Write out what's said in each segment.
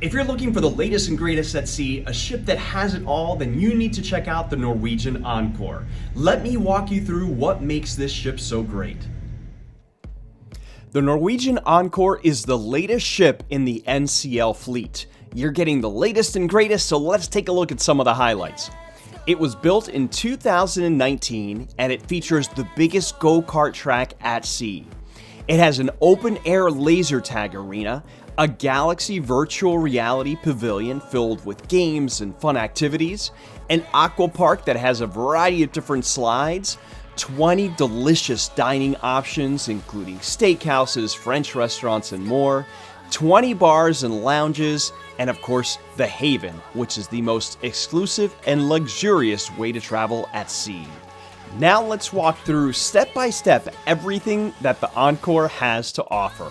If you're looking for the latest and greatest at sea, a ship that has it all, then you need to check out the Norwegian Encore. Let me walk you through what makes this ship so great. The Norwegian Encore is the latest ship in the NCL fleet. You're getting the latest and greatest, so let's take a look at some of the highlights. It was built in 2019 and it features the biggest go-kart track at sea. It has an open-air laser tag arena, a Galaxy virtual reality pavilion filled with games and fun activities, an Aqua Park that has a variety of different slides, 20 delicious dining options including steakhouses, French restaurants, and more, 20 bars and lounges, and of course the Haven, which is the most exclusive and luxurious way to travel at sea. Now let's walk through step by step everything that the Encore has to offer.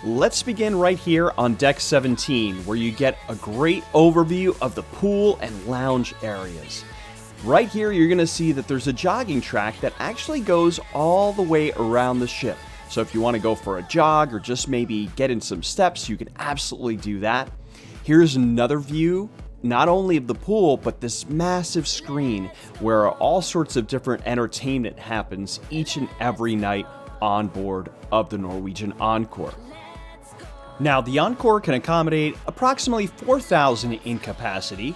Let's begin right here on deck 17, where you get a great overview of the pool and lounge areas. Right here, you're going to see that there's a jogging track that actually goes all the way around the ship. So if you want to go for a jog or just maybe get in some steps, you can absolutely do that. Here's another view, not only of the pool, but this massive screen where all sorts of different entertainment happens each and every night on board of the Norwegian Encore. Now, the Encore can accommodate approximately 4,000 in capacity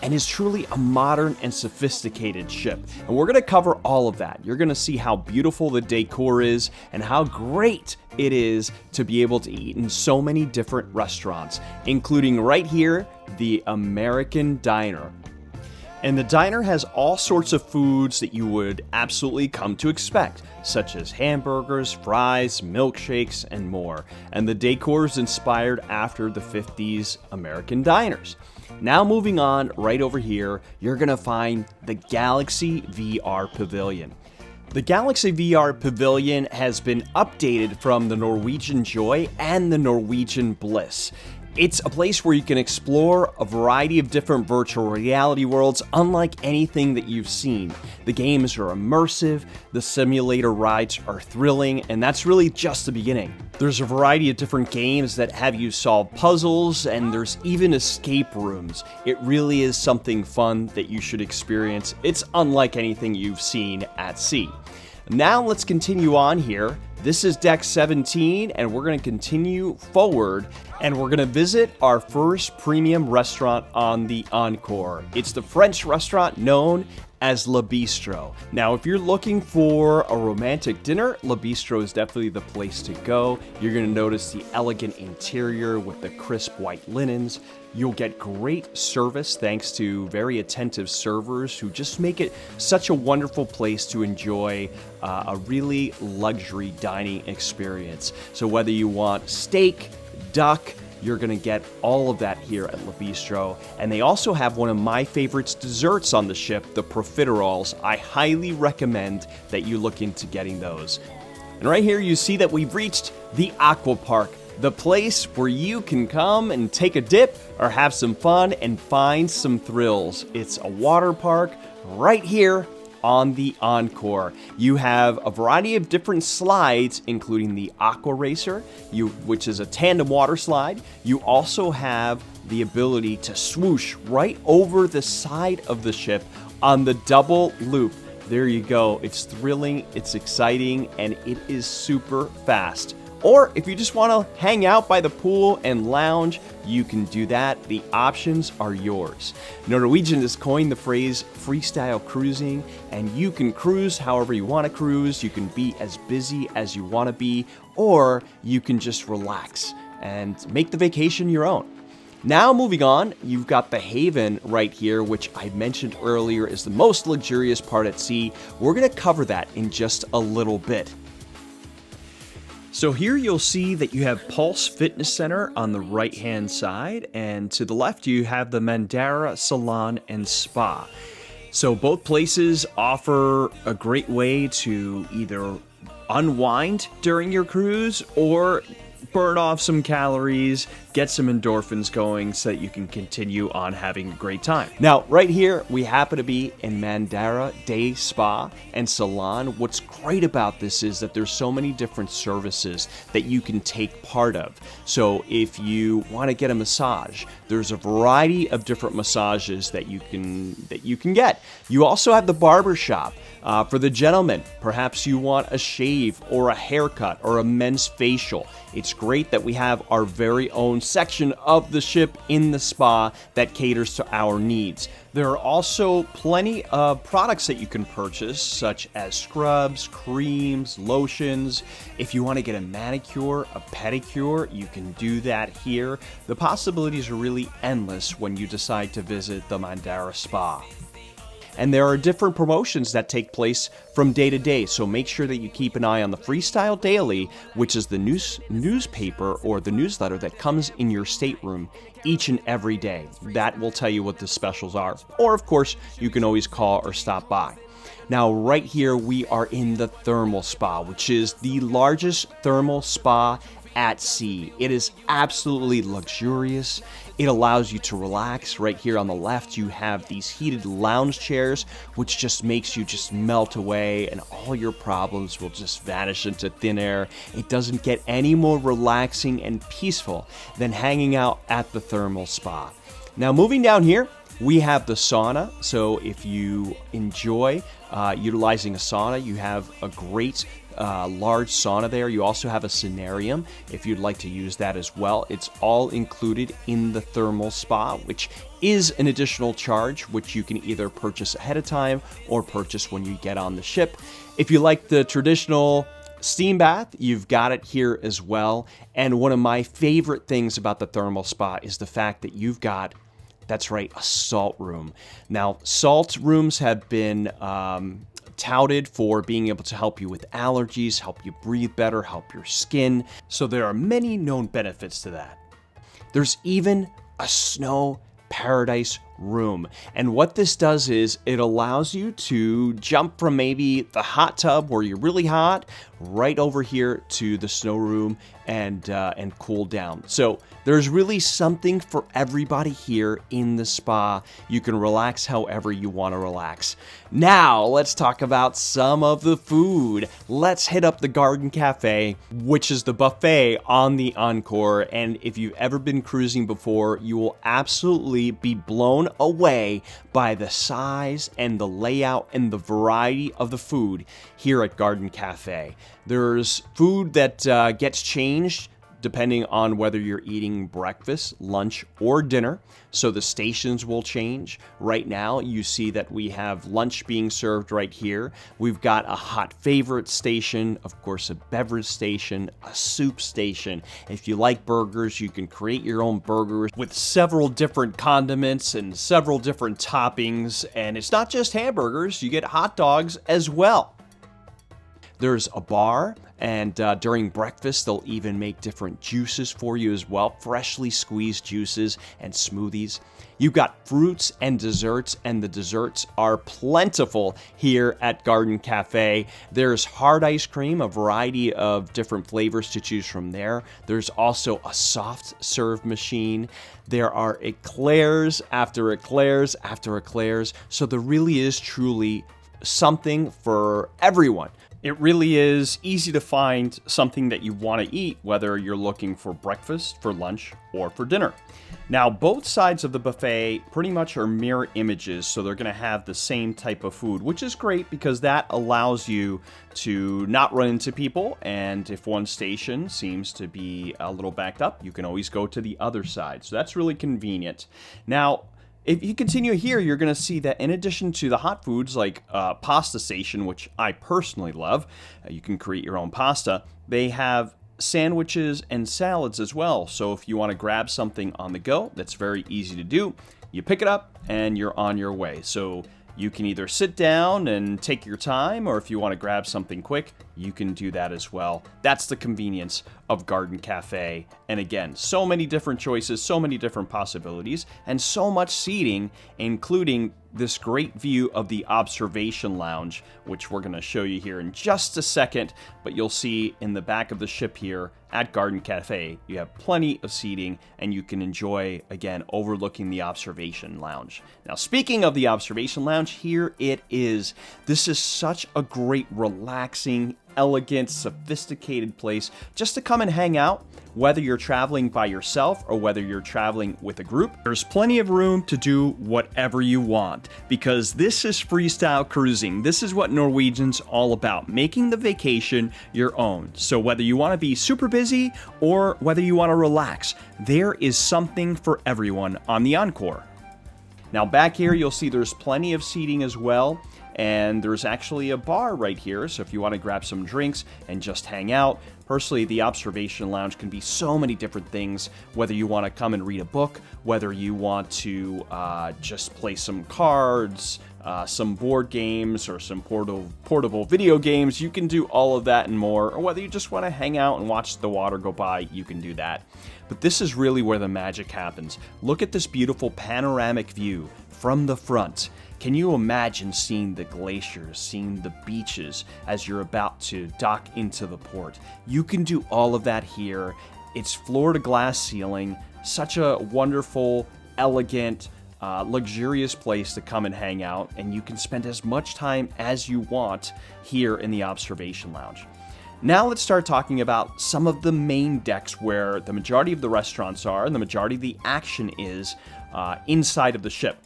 and is truly a modern and sophisticated ship. And we're going to cover all of that. You're going to see how beautiful the decor is and how great it is to be able to eat in so many different restaurants, including right here, the American Diner. And the diner has all sorts of foods that you would absolutely come to expect, such as hamburgers, fries, milkshakes, and more. And the decor is inspired after the 50s American diners. Now moving on, right over here, you're going to find the Galaxy VR Pavilion. The Galaxy VR Pavilion has been updated from the Norwegian Joy and the Norwegian Bliss. It's a place where you can explore a variety of different virtual reality worlds unlike anything that you've seen. The games are immersive, the simulator rides are thrilling, and that's really just the beginning. There's a variety of different games that have you solve puzzles, and there's even escape rooms. It really is something fun that you should experience. It's unlike anything you've seen at sea. Now let's continue on here. This is deck 17, and we're going to continue forward, and we're going to visit our first premium restaurant on the Encore. It's the French restaurant known as Le Bistro. Now, if you're looking for a romantic dinner, Le Bistro is definitely the place to go. You're going to notice the elegant interior with the crisp white linens. You'll get great service thanks to very attentive servers who just make it such a wonderful place to enjoy a really luxury dining experience. So whether you want steak, duck, you're going to get all of that here at Le Bistro. And they also have one of my favorites desserts on the ship, the profiteroles. I highly recommend that you look into getting those. And right here you see that we've reached the Aqua Park, the place where you can come and take a dip or have some fun and find some thrills. It's a water park right here on the Encore. You have a variety of different slides, including the Aqua Racer, which is a tandem water slide. You also have the ability to swoosh right over the side of the ship on the double loop. There you go. It's thrilling, it's exciting, and it is super fast. Or if you just want to hang out by the pool and lounge, you can do that. The options are yours. Norwegian has coined the phrase freestyle cruising, and you can cruise however you want to cruise. You can be as busy as you want to be, or you can just relax and make the vacation your own. Now moving on, you've got the Haven right here, which I mentioned earlier is the most luxurious part at sea. We're going to cover that in just a little bit. So here you'll see that you have Pulse Fitness Center on the right-hand side, and to the left you have the Mandara Salon and Spa. So both places offer a great way to either unwind during your cruise or burn off some calories, get some endorphins going so that you can continue on having a great time. Now, right here, we happen to be in Mandara Day Spa and Salon. What's great about this is that there's so many different services that you can take part of. So if you want to get a massage, there's a variety of different massages that you can get. You also have the barber shop. For the gentleman, perhaps you want a shave or a haircut or a men's facial. It's great that we have our very own section of the ship in the spa that caters to our needs. There are also plenty of products that you can purchase, such as scrubs, creams, lotions. If you want to get a manicure, a pedicure, you can do that here. The possibilities are really endless when you decide to visit the Mandara Spa. And there are different promotions that take place from day to day, so make sure that you keep an eye on the Freestyle Daily, which is the newspaper or the newsletter that comes in your stateroom each and every day. That will tell you what the specials are. Or, of course, you can always call or stop by. Now, right here, we are in the Thermal Spa, which is the largest thermal spa at sea. It is absolutely luxurious. It allows you to relax. Right here on the left, you have these heated lounge chairs, which just makes you just melt away and all your problems will just vanish into thin air. It doesn't get any more relaxing and peaceful than hanging out at the thermal spa. Now, moving down here, we have the sauna. So if you enjoy utilizing a sauna, you have a great large sauna there. You also have a sanarium if you'd like to use that as well. It's all included in the thermal spa, which is an additional charge, which you can either purchase ahead of time or purchase when you get on the ship. If you like the traditional steam bath, you've got it here as well. And one of my favorite things about the thermal spa is the fact that you've got, that's right, a salt room. Now, salt rooms have been touted for being able to help you with allergies, help you breathe better, help your skin. So there are many known benefits to that. There's even a snow paradise room. And what this does is it allows you to jump from maybe the hot tub where you're really hot right over here to the snow room and cool down. So there's really something for everybody here in the spa. You can relax however you want to relax. Now, let's talk about some of the food. Let's hit up the Garden Cafe, which is the buffet on the Encore. And if you've ever been cruising before, you will absolutely be blown away by the size and the layout and the variety of the food here at Garden Cafe. There's food that gets changed depending on whether you're eating breakfast, lunch, or dinner. So the stations will change. Right now, you see that we have lunch being served right here. We've got a hot favorite station, of course, a beverage station, a soup station. If you like burgers, you can create your own burgers with several different condiments and several different toppings. And it's not just hamburgers, you get hot dogs as well. There's a bar, and during breakfast, they'll even make different juices for you as well, freshly squeezed juices and smoothies. You've got fruits and desserts, and the desserts are plentiful here at Garden Cafe. There's hard ice cream, a variety of different flavors to choose from there. There's also a soft serve machine. There are eclairs after eclairs after eclairs, so there really is truly something for everyone. It really is easy to find something that you want to eat, whether you're looking for breakfast, for lunch, or for dinner. Now, both sides of the buffet pretty much are mirror images, so they're going to have the same type of food, which is great because that allows you to not run into people, and if one station seems to be a little backed up, you can always go to the other side. So that's really convenient. Now, if you continue here, you're going to see that in addition to the hot foods like pasta station, which I personally love, you can create your own pasta, they have sandwiches and salads as well. So if you want to grab something on the go, that's very easy to do. You pick it up and you're on your way. So you can either sit down and take your time, or if you want to grab something quick, you can do that as well. That's the convenience of Garden Cafe. And again, so many different choices, so many different possibilities, and so much seating, including this great view of the observation lounge, which we're going to show you here in just a second. But you'll see in the back of the ship here at Garden Cafe, you have plenty of seating, and you can enjoy, again, overlooking the observation lounge. Now, speaking of the observation lounge, here it is. This is such a great, relaxing, elegant, sophisticated place just to come and hang out, whether you're traveling by yourself or whether you're traveling with a group. There's plenty of room to do whatever you want, because this is freestyle cruising. This is what Norwegian's all about, making the vacation your own. So whether you want to be super busy or whether you want to relax, there is something for everyone on the Encore. Now back here, you'll see there's plenty of seating as well. And there's actually a bar right here, so if you want to grab some drinks and just hang out. Personally, the observation lounge can be so many different things, whether you want to come and read a book, whether you want to just play some cards, some board games, or some portable video games. You can do all of that and more, or whether you just want to hang out and watch the water go by, you can do that. But this is really where the magic happens. Look at this beautiful panoramic view from the front. Can you imagine seeing the glaciers, seeing the beaches as you're about to dock into the port? You can do all of that here. It's floor-to-glass ceiling, such a wonderful, elegant, luxurious place to come and hang out, and you can spend as much time as you want here in the observation lounge. Now let's start talking about some of the main decks where the majority of the restaurants are and the majority of the action is inside of the ship.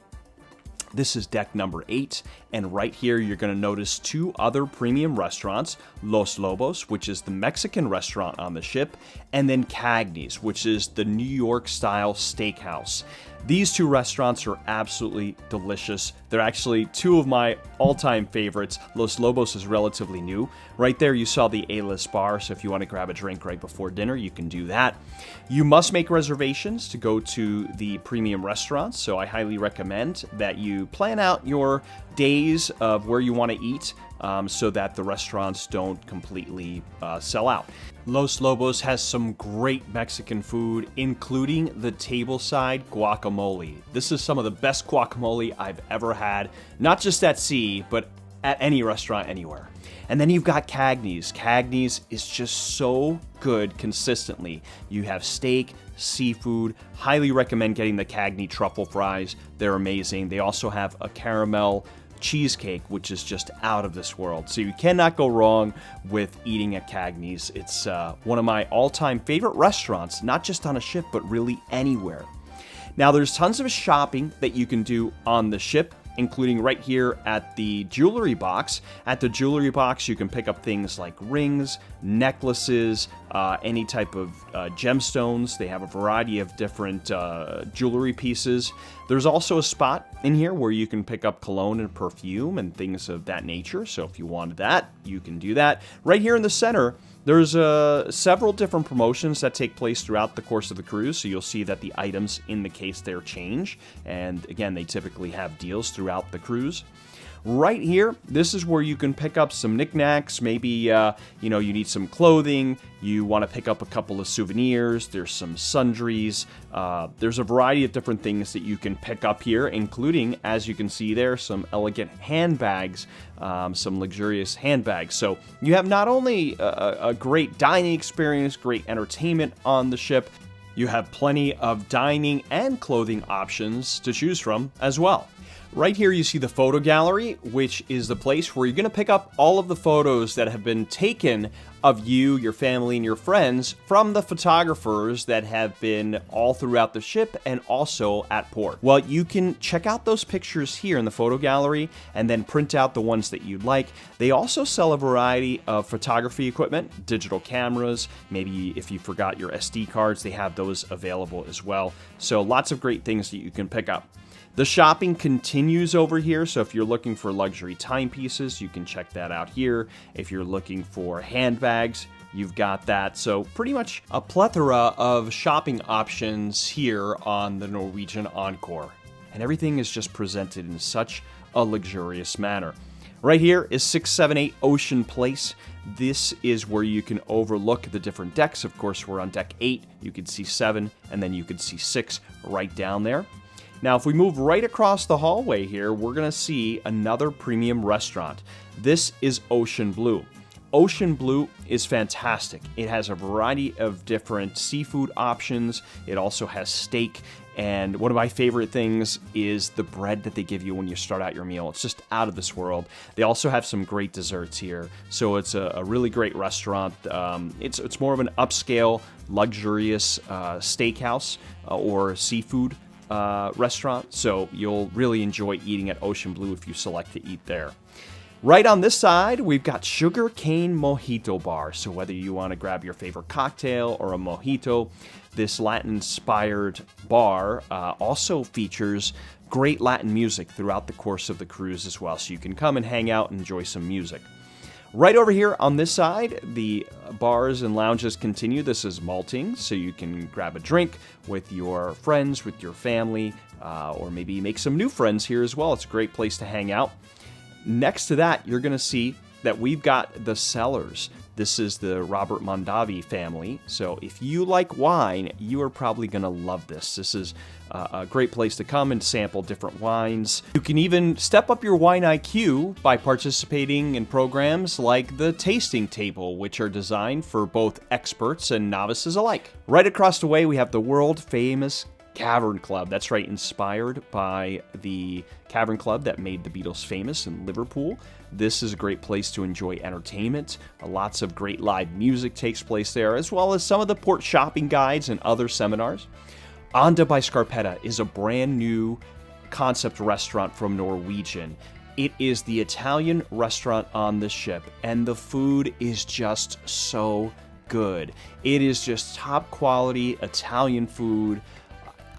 This is deck number 8, and right here you're going to notice 2 other premium restaurants, Los Lobos, which is the Mexican restaurant on the ship, and then Cagney's, which is the New York-style steakhouse. These 2 restaurants are absolutely delicious. They're actually 2 of my all-time favorites. Los Lobos is relatively new. Right there you saw the A-list bar, so if you want to grab a drink right before dinner, you can do that. You must make reservations to go to the premium restaurants, so I highly recommend that you plan out your days of where you want to eat so that the restaurants don't completely sell out. Los Lobos has some great Mexican food, including the tableside guacamole. This is some of the best guacamole I've ever had, not just at sea, but at any restaurant anywhere. And then you've got Cagney's. Cagney's is just so good consistently. You have steak, seafood. Highly recommend getting the Cagney truffle fries. They're amazing. They also have a caramel cheesecake, which is just out of this world. So you cannot go wrong with eating at Cagney's. It's one of my all-time favorite restaurants, not just on a ship, but really anywhere. Now, there's tons of shopping that you can do on the ship, including right here at the jewelry box. At the jewelry box, you can pick up things like rings, necklaces, any type of gemstones. They have a variety of different jewelry pieces. There's also a spot in here where you can pick up cologne and perfume and things of that nature. So if you wanted that, you can do that. Right here in the center, there's several different promotions that take place throughout the course of the cruise, so you'll see that the items in the case there change, and again, they typically have deals throughout the cruise. Right here, this is where you can pick up some knickknacks. Maybe you need some clothing, you want to pick up a couple of souvenirs, there's some sundries, there's a variety of different things that you can pick up here, including, as you can see there, some elegant handbags, some luxurious handbags. So you have not only a great dining experience, great entertainment on the ship, you have plenty of dining and clothing options to choose from as well. Right here you see the photo gallery, which is the place where you're going to pick up all of the photos that have been taken of you, your family, and your friends from the photographers that have been all throughout the ship and also at port. Well, you can check out those pictures here in the photo gallery and then print out the ones that you'd like. They also sell a variety of photography equipment, digital cameras, maybe if you forgot your SD cards, they have those available as well. So lots of great things that you can pick up. The shopping continues over here, so if you're looking for luxury timepieces, you can check that out here. If you're looking for handbags, you've got that. So pretty much a plethora of shopping options here on the Norwegian Encore. And everything is just presented in such a luxurious manner. Right here is 678 Ocean Place. This is where you can overlook the different decks. Of course, we're on deck 8. You can see 7, and then you can see 6 right down there. Now, if we move right across the hallway here, we're going to see another premium restaurant. This is Ocean Blue. Ocean Blue is fantastic. It has a variety of different seafood options. It also has steak. And one of my favorite things is the bread that they give you when you start out your meal. It's just out of this world. They also have some great desserts here. So it's a really great restaurant. It's more of an upscale, luxurious steakhouse or seafood restaurant. So you'll really enjoy eating at Ocean Blue if you select to eat there. Right on this side, we've got Sugar Cane Mojito Bar. So whether you want to grab your favorite cocktail or a mojito, this Latin-inspired bar also features great Latin music throughout the course of the cruise as well. So you can come and hang out and enjoy some music. Right over here on this side, the bars and lounges continue. This is malting, so you can grab a drink with your friends, with your family, or maybe make some new friends here as well. It's a great place to hang out. Next to that, you're going to see that we've got the cellars. This is the Robert Mondavi family. So if you like wine, you are probably going to love this. This is a great place to come and sample different wines. You can even step up your wine IQ by participating in programs like the Tasting Table, which are designed for both experts and novices alike. Right across the way, we have the world-famous Cavern Club. That's right, inspired by the Cavern Club that made the Beatles famous in Liverpool. This is a great place to enjoy entertainment. Lots of great live music takes place there, as well as some of the port shopping guides and other seminars. Onda by Scarpetta is a brand new concept restaurant from Norwegian. It is the Italian restaurant on the ship, and the food is just so good. It is just top quality Italian food.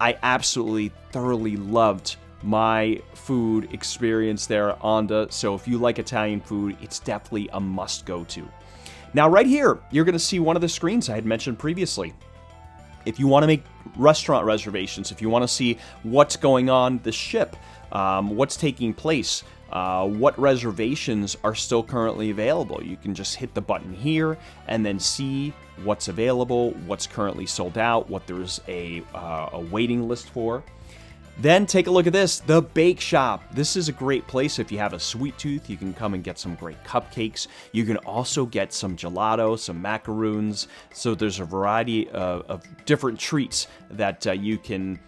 I absolutely thoroughly loved my food experience there at Onda. So if you like Italian food, it's definitely a must go to. Now right here, you're going to see one of the screens I had mentioned previously. If you want to make restaurant reservations, if you want to see what's going on the ship, what's taking place, what reservations are still currently available, you can just hit the button here and then see what's available, what's currently sold out, what there's a waiting list for. Then take a look at this, the Bake Shop. This is a great place if you have a sweet tooth. You can come and get some great cupcakes. You can also get some gelato, some macaroons. So there's a variety of different treats that you can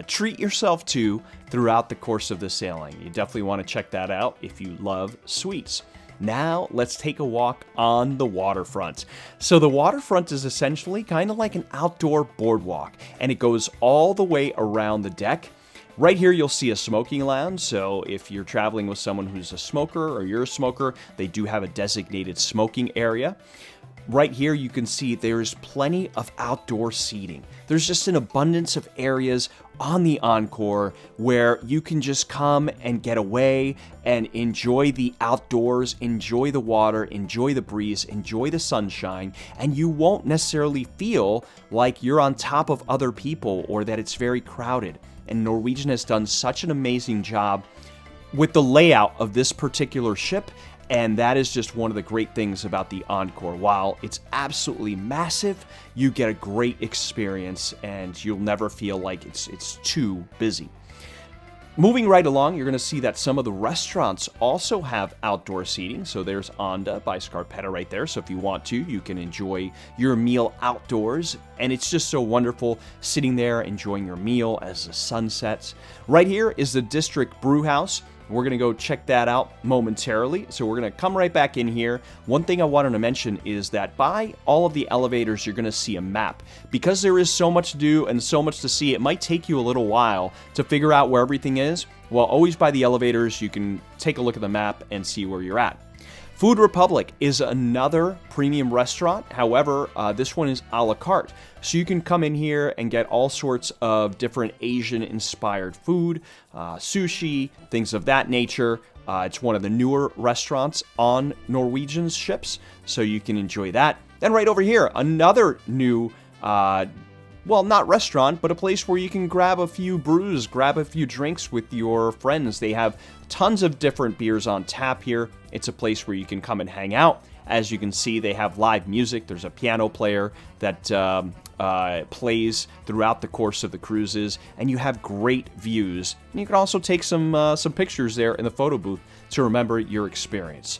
treat yourself to throughout the course of the sailing. You definitely want to check that out if you love sweets. Now, let's take a walk on the waterfront. So the waterfront is essentially kind of like an outdoor boardwalk, and it goes all the way around the deck. Right here, you'll see a smoking lounge. So if you're traveling with someone who's a smoker or you're a smoker, they do have a designated smoking area. Right here, you can see there's plenty of outdoor seating. There's just an abundance of areas on the Encore where you can just come and get away and enjoy the outdoors, enjoy the water, enjoy the breeze, enjoy the sunshine, and you won't necessarily feel like you're on top of other people or that it's very crowded. And Norwegian has done such an amazing job with the layout of this particular ship. And that is just one of the great things about the Encore. While it's absolutely massive, you get a great experience and you'll never feel like it's too busy. Moving right along, you're going to see that some of the restaurants also have outdoor seating. So there's Onda by Scarpetta right there. So if you want to, you can enjoy your meal outdoors. And it's just so wonderful sitting there enjoying your meal as the sun sets. Right here is the District Brew House. We're going to go check that out momentarily. So we're going to come right back in here. One thing I wanted to mention is that by all of the elevators, you're going to see a map. Because there is so much to do and so much to see, it might take you a little while to figure out where everything is. Well, always by the elevators, you can take a look at the map and see where you're at. Food Republic is another premium restaurant. However, this one is a la carte. So you can come in here and get all sorts of different Asian-inspired food, sushi, things of that nature. It's one of the newer restaurants on Norwegian's ships, so you can enjoy that. Then right over here, another new well, not restaurant, but a place where you can grab a few brews, grab a few drinks with your friends. They have tons of different beers on tap here. It's a place where you can come and hang out As you can see, they have live music. There's a piano player that plays throughout the course of the cruises, and you have great views. And you can also take some pictures there in the photo booth to remember your experience.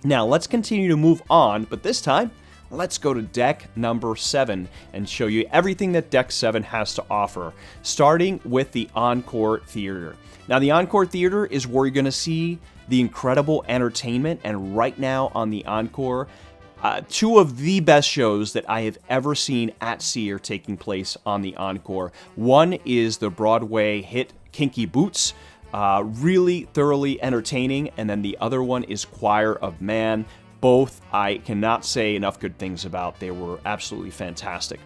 Now, let's continue to move on, but this time, let's go to deck number 7 and show you everything that deck 7 has to offer, starting with the Encore Theater. Now, the Encore Theater is where you're going to see the incredible entertainment, and right now on the Encore, 2 of the best shows that I have ever seen at sea are taking place on the Encore. One is the Broadway hit Kinky Boots, really thoroughly entertaining, and then the other one is Choir of Man. Both I cannot say enough good things about. They were absolutely fantastic.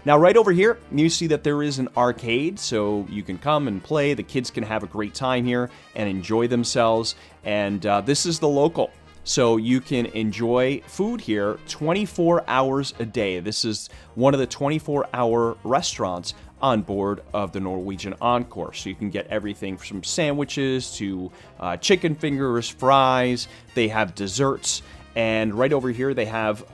Now, right over here, you see that there is an arcade, so you can come and play. The kids can have a great time here and enjoy themselves. And this is the local, so you can enjoy food here 24 hours a day. This is one of the 24-hour restaurants on board of the Norwegian Encore. So you can get everything from sandwiches to chicken fingers, fries. They have desserts. And right over here, they have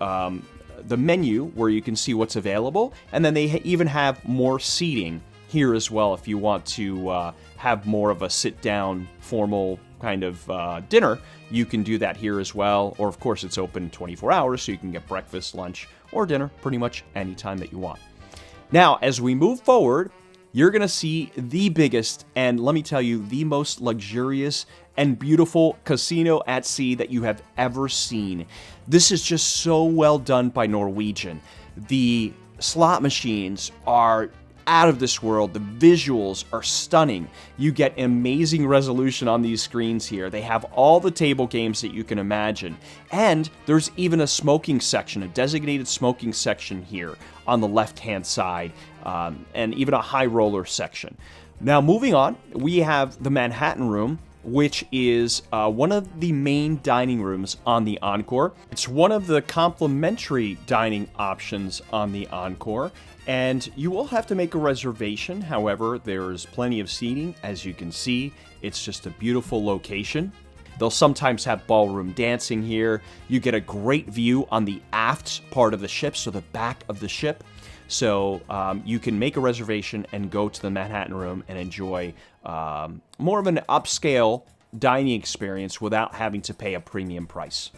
the menu where you can see what's available. And then they even have more seating here as well if you want to have more of a sit-down, formal kind of dinner. You can do that here as well. Or, of course, it's open 24 hours, so you can get breakfast, lunch, or dinner pretty much anytime that you want. Now, as we move forward, you're going to see the biggest and, let me tell you, the most luxurious and beautiful casino at sea that you have ever seen. This is just so well done by Norwegian. The slot machines are out of this world. The visuals are stunning. You get amazing resolution on these screens here. They have all the table games that you can imagine. And there's even a smoking section, a designated smoking section here on the left-hand side, and even a high roller section. Now, moving on, we have the Manhattan Room, which is one of the main dining rooms on the Encore. It's one of the complimentary dining options on the Encore, and you will have to make a reservation. However, there's plenty of seating. As you can see, it's just a beautiful location. They'll sometimes have ballroom dancing here. You get a great view on the aft part of the ship, so the back of the ship. So you can make a reservation and go to the Manhattan Room and enjoy more of an upscale dining experience without having to pay a premium price.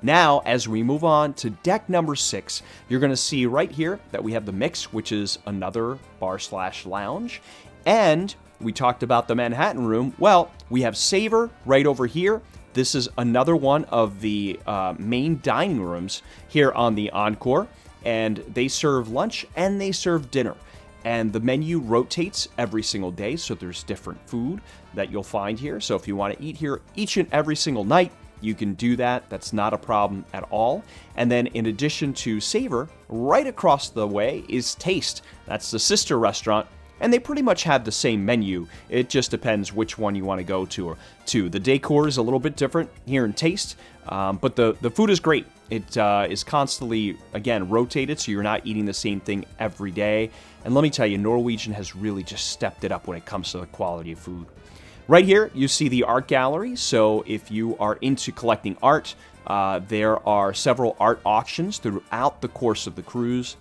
Now, as we move on to deck number 6, you're going to see right here that we have the Mix, which is another bar/lounge. And we talked about the Manhattan Room. Well, we have Savor right over here. This is another one of the main dining rooms here on the Encore. And they serve lunch and they serve dinner. And the menu rotates every single day, so there's different food that you'll find here. So if you want to eat here each and every single night, you can do that. That's not a problem at all. And then in addition to Savor, right across the way is Taste. That's the sister restaurant. And they pretty much have the same menu. It just depends which one you want to go to. The decor is a little bit different here in Taste, but the food is great. It is constantly, again, rotated, so you're not eating the same thing every day. And let me tell you, Norwegian has really just stepped it up when it comes to the quality of food. Right here, you see the art gallery. So if you are into collecting art, there are several art auctions throughout the course of the cruise.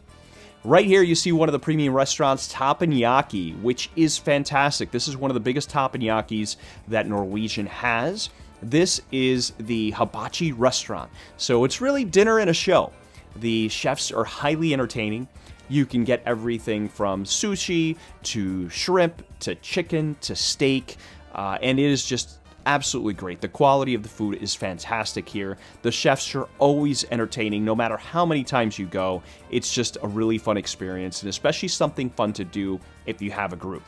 Right here, you see one of the premium restaurants, Teppanyaki, which is fantastic. This is one of the biggest teppanyakis that Norwegian has. This is the hibachi restaurant. So it's really dinner and a show. The chefs are highly entertaining. You can get everything from sushi to shrimp to chicken to steak, and it is just absolutely great. The quality of the food is fantastic here. The chefs are always entertaining no matter how many times you go. It's just a really fun experience, and especially something fun to do if you have a group.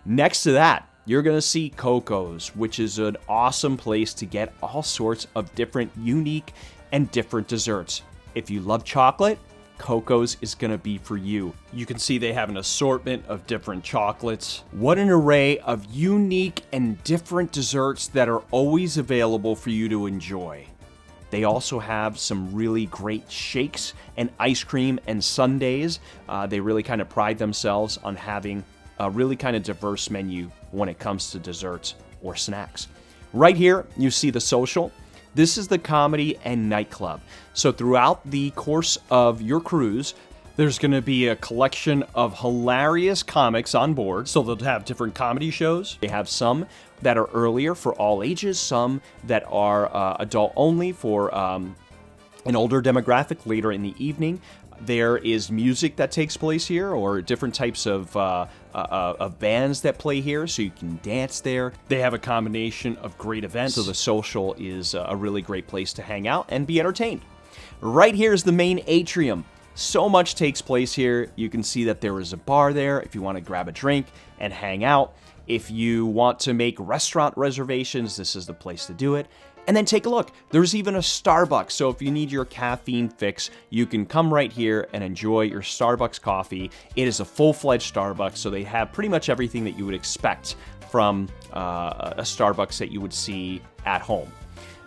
Next to that, you're going to see Coco's, which is an awesome place to get all sorts of different unique and different desserts. If you love chocolate, Coco's is going to be for you. You can see they have an assortment of different chocolates. What an array of unique and different desserts that are always available for you to enjoy. They also have some really great shakes and ice cream and sundaes. They really kind of pride themselves on having a really kind of diverse menu when it comes to desserts or snacks. Right here, you see the Social. This is the Comedy and Nightclub. So throughout the course of your cruise, there's going to be a collection of hilarious comics on board. So they'll have different comedy shows. They have some that are earlier for all ages, some that are adult only for an older demographic later in the evening. There is music that takes place here, or different types of bands that play here, so you can dance there. They have a combination of great events, so the social is a really great place to hang out and be entertained. Right here is the main atrium. So much takes place here. You can see that there is a bar there if you want to grab a drink and hang out. If you want to make restaurant reservations, this is the place to do it. And then take a look. There's even a Starbucks. So if you need your caffeine fix, you can come right here and enjoy your Starbucks coffee. It is a full-fledged Starbucks, so they have pretty much everything that you would expect from a Starbucks that you would see at home.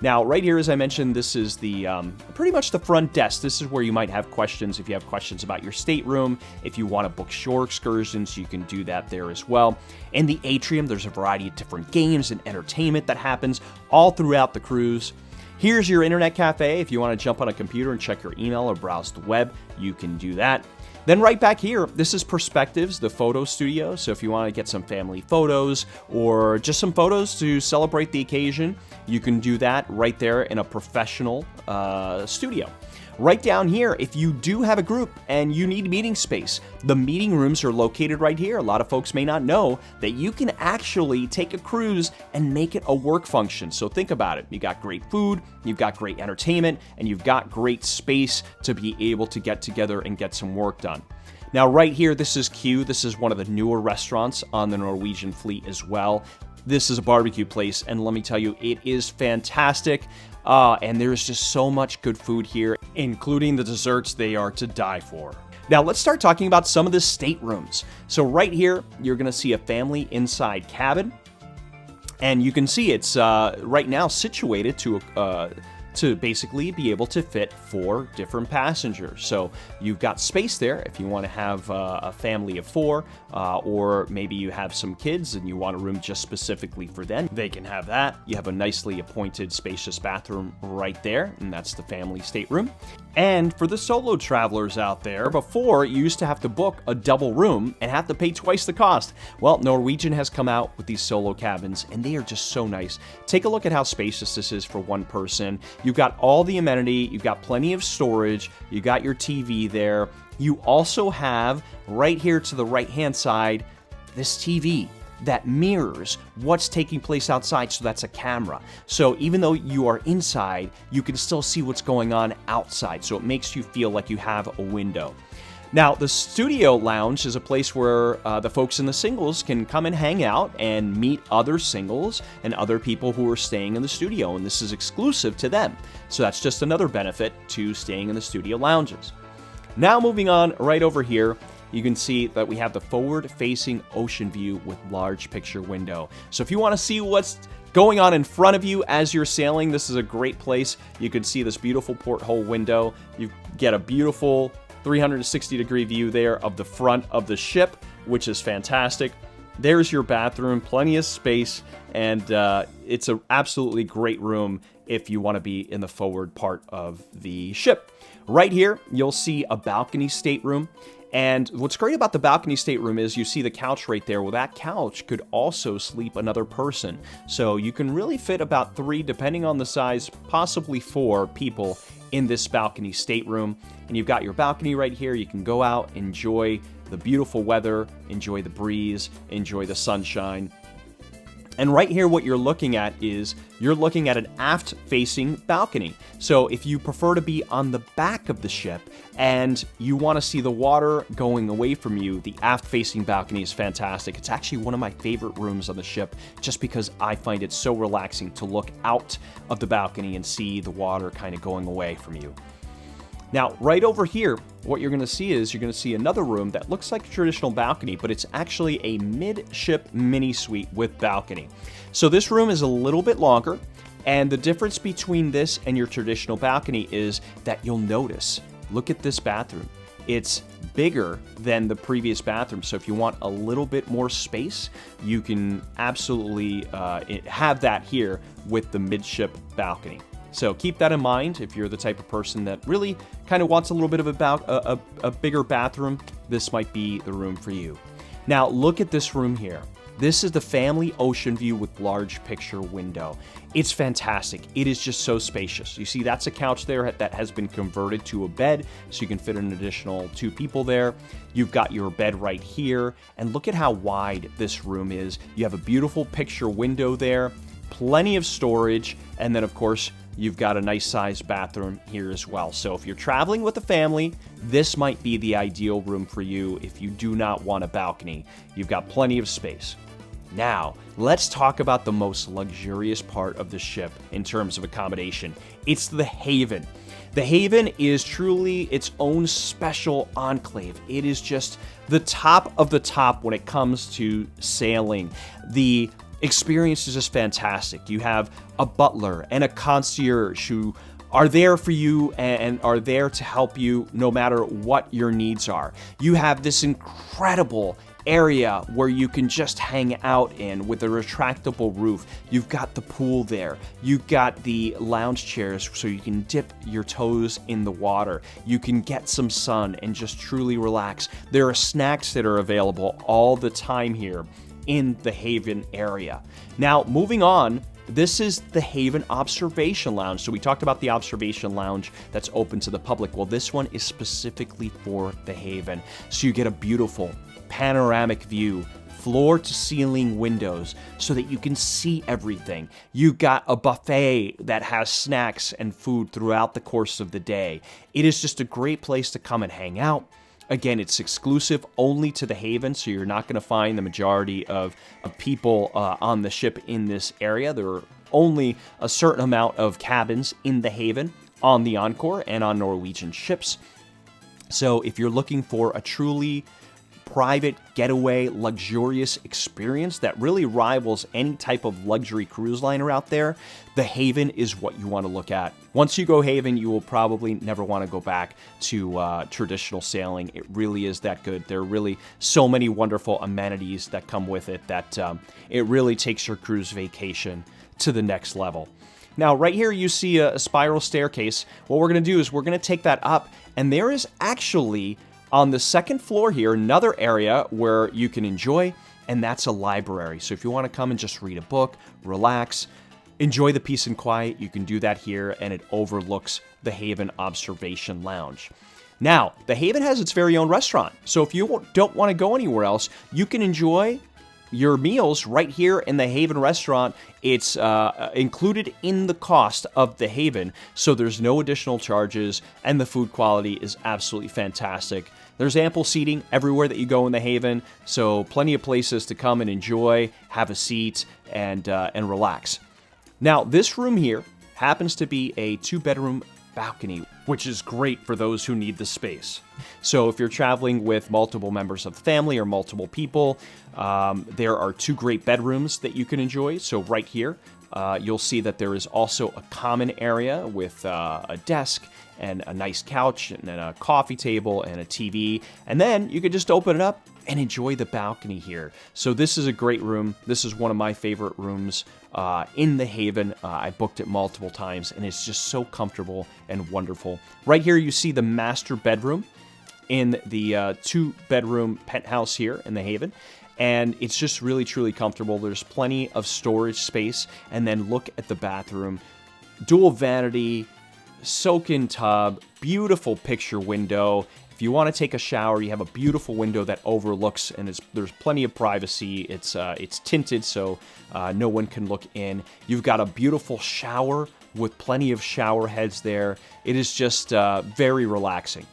Now, right here, as I mentioned, this is the pretty much the front desk. This is where you might have questions. If you have questions about your stateroom, if you want to book shore excursions, you can do that there as well. In the atrium, there's a variety of different games and entertainment that happens all throughout the cruise. Here's your internet cafe. If you want to jump on a computer and check your email or browse the web, you can do that. Then right back here, this is Perspectives, the photo studio. So if you want to get some family photos or just some photos to celebrate the occasion, you can do that right there in a professional studio. Right down here, if you do have a group and you need meeting space, the meeting rooms are located right here. A lot of folks may not know that you can actually take a cruise and make it a work function. So think about it. You got great food, you've got great entertainment, and you've got great space to be able to get together and get some work done. Now right here, this is Q. This is one of the newer restaurants on the Norwegian fleet as well. This is a barbecue place, and let me tell you, it is fantastic. And there's just so much good food here, including the desserts. They are to die for. Now let's start talking about some of the staterooms. So right here, you're going to see a family inside cabin, and you can see it's right now situated to basically be able to fit 4 different passengers. So you've got space there if you want to have a family of 4, or maybe you have some kids and you want a room just specifically for them. They can have that. You have a nicely appointed spacious bathroom right there, and that's the family stateroom. And for the solo travelers out there, before you used to have to book a double room and have to pay twice the cost. Well, Norwegian has come out with these solo cabins, and they are just so nice. Take a look at how spacious this is for one person. You've got all the amenity, you've got plenty of storage, you got your TV there. You also have, right here to the right-hand side, this TV that mirrors what's taking place outside, so that's a camera. So even though you are inside, you can still see what's going on outside, so it makes you feel like you have a window. Now, the studio lounge is a place where the folks in the singles can come and hang out and meet other singles and other people who are staying in the studio, and this is exclusive to them. So that's just another benefit to staying in the studio lounges. Now moving on, right over here, you can see that we have the forward-facing ocean view with large picture window. So if you want to see what's going on in front of you as you're sailing, this is a great place. You can see this beautiful porthole window. You get a beautiful 360-degree view there of the front of the ship, which is fantastic. There's your bathroom, plenty of space, and it's an absolutely great room if you want to be in the forward part of the ship. Right here, you'll see a balcony stateroom. And what's great about the balcony stateroom is you see the couch right there. Well, that couch could also sleep another person. So you can really fit about 3, depending on the size, possibly 4 people in this balcony stateroom. And you've got your balcony right here. You can go out, enjoy the beautiful weather, enjoy the breeze, enjoy the sunshine. And right here, what you're looking at is you're looking at an aft facing balcony. So if you prefer to be on the back of the ship and you want to see the water going away from you, the aft facing balcony is fantastic. It's actually one of my favorite rooms on the ship just because I find it so relaxing to look out of the balcony and see the water kind of going away from you. Now, right over here, what you're going to see is you're going to see another room that looks like a traditional balcony, but it's actually a midship mini suite with balcony. So this room is a little bit longer, and the difference between this and your traditional balcony is that you'll notice, look at this bathroom. It's bigger than the previous bathroom, so if you want a little bit more space, you can absolutely have that here with the midship balcony. So keep that in mind if you're the type of person that really kind of wants a little bit of a bigger bathroom. This might be the room for you. Now look at this room here. This is the family ocean view with large picture window. It's fantastic. It is just so spacious. You see, that's a couch there that has been converted to a bed, so you can fit an additional 2 people there. You've got your bed right here, and look at how wide this room is. You have a beautiful picture window there, plenty of storage, and then of course, you've got a nice sized bathroom here as well. So if you're traveling with a family, this might be the ideal room for you if you do not want a balcony. You've got plenty of space. Now, let's talk about the most luxurious part of the ship in terms of accommodation. It's the Haven. The Haven is truly its own special enclave. It is just the top of the top when it comes to sailing. The experience is just fantastic. You have a butler and a concierge who are there for you and are there to help you no matter what your needs are. You have this incredible area where you can just hang out in with a retractable roof. You've got the pool there. You've got the lounge chairs so you can dip your toes in the water. You can get some sun and just truly relax. There are snacks that are available all the time here in the Haven area. Now, moving on, this is the Haven Observation Lounge. So we talked about the Observation Lounge that's open to the public. Well, this one is specifically for the Haven. So you get a beautiful panoramic view, floor to ceiling windows so that you can see everything. You got a buffet that has snacks and food throughout the course of the day. It is just a great place to come and hang out. Again, it's exclusive only to the Haven, so you're not going to find the majority of people on the ship in this area. There are only a certain amount of cabins in the Haven on the Encore and on Norwegian ships. So if you're looking for a truly private, getaway, luxurious experience that really rivals any type of luxury cruise liner out there, the Haven is what you want to look at. Once you go Haven, you will probably never want to go back to traditional sailing. It really is that good. There are really so many wonderful amenities that come with it that it really takes your cruise vacation to the next level. Now, right here you see a spiral staircase. What we're going to do is we're going to take that up, and there is actually on the second floor here, another area where you can enjoy, and that's a library. So if you want to come and just read a book, relax, enjoy the peace and quiet, you can do that here, and it overlooks the Haven Observation Lounge. Now, the Haven has its very own restaurant. So if you don't want to go anywhere else, you can enjoy your meals right here in the Haven restaurant. It's included in the cost of the Haven, so there's no additional charges, and the food quality is absolutely fantastic. There's ample seating everywhere that you go in the Haven, so plenty of places to come and enjoy, have a seat, and relax. Now, this room here happens to be a 2-bedroom balcony, which is great for those who need the space. So if you're traveling with multiple members of the family or multiple people, there are 2 great bedrooms that you can enjoy. So right here, you'll see that there is also a common area with a desk and a nice couch and then a coffee table and a TV. And then you could just open it up and enjoy the balcony here. So this is a great room. This is one of my favorite rooms in the Haven. I booked it multiple times, and it's just so comfortable and wonderful. Right here, you see the master bedroom in the 2-bedroom penthouse here in the Haven. And it's just really, truly comfortable. There's plenty of storage space. And then look at the bathroom. Dual vanity, soak-in tub, beautiful picture window. If you want to take a shower, you have a beautiful window that overlooks, and there's plenty of privacy. It's tinted, so no one can look in. You've got a beautiful shower with plenty of shower heads there. It is just very relaxing.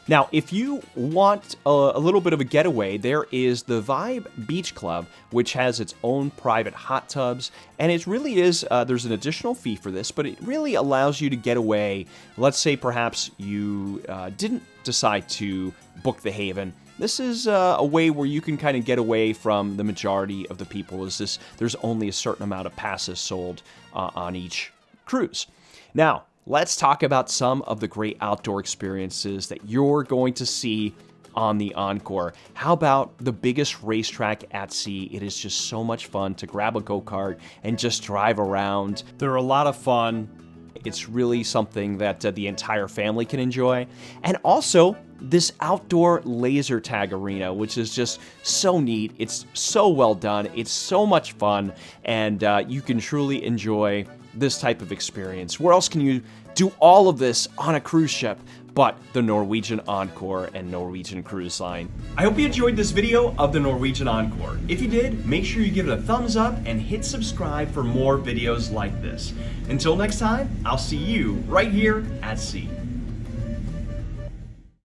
Now, if you want a little bit of a getaway, there is the Vibe Beach Club, which has its own private hot tubs, and it really is, there's an additional fee for this, but it really allows you to get away. Let's say perhaps you didn't decide to book the Haven. This is a way where you can kind of get away from the majority of the people. There's only a certain amount of passes sold on each cruise. Now, let's talk about some of the great outdoor experiences that you're going to see on the Encore. How about the biggest racetrack at sea? It is just so much fun to grab a go-kart and just drive around. They're a lot of fun. It's really something that the entire family can enjoy. And also, this outdoor laser tag arena, which is just so neat. It's so well done. It's so much fun, and you can truly enjoy this type of experience. Where else can you do all of this on a cruise ship but the Norwegian Encore and Norwegian Cruise Line? I hope you enjoyed this video of the Norwegian Encore. If you did, make sure you give it a thumbs up and hit subscribe for more videos like this. Until next time, I'll see you right here at sea.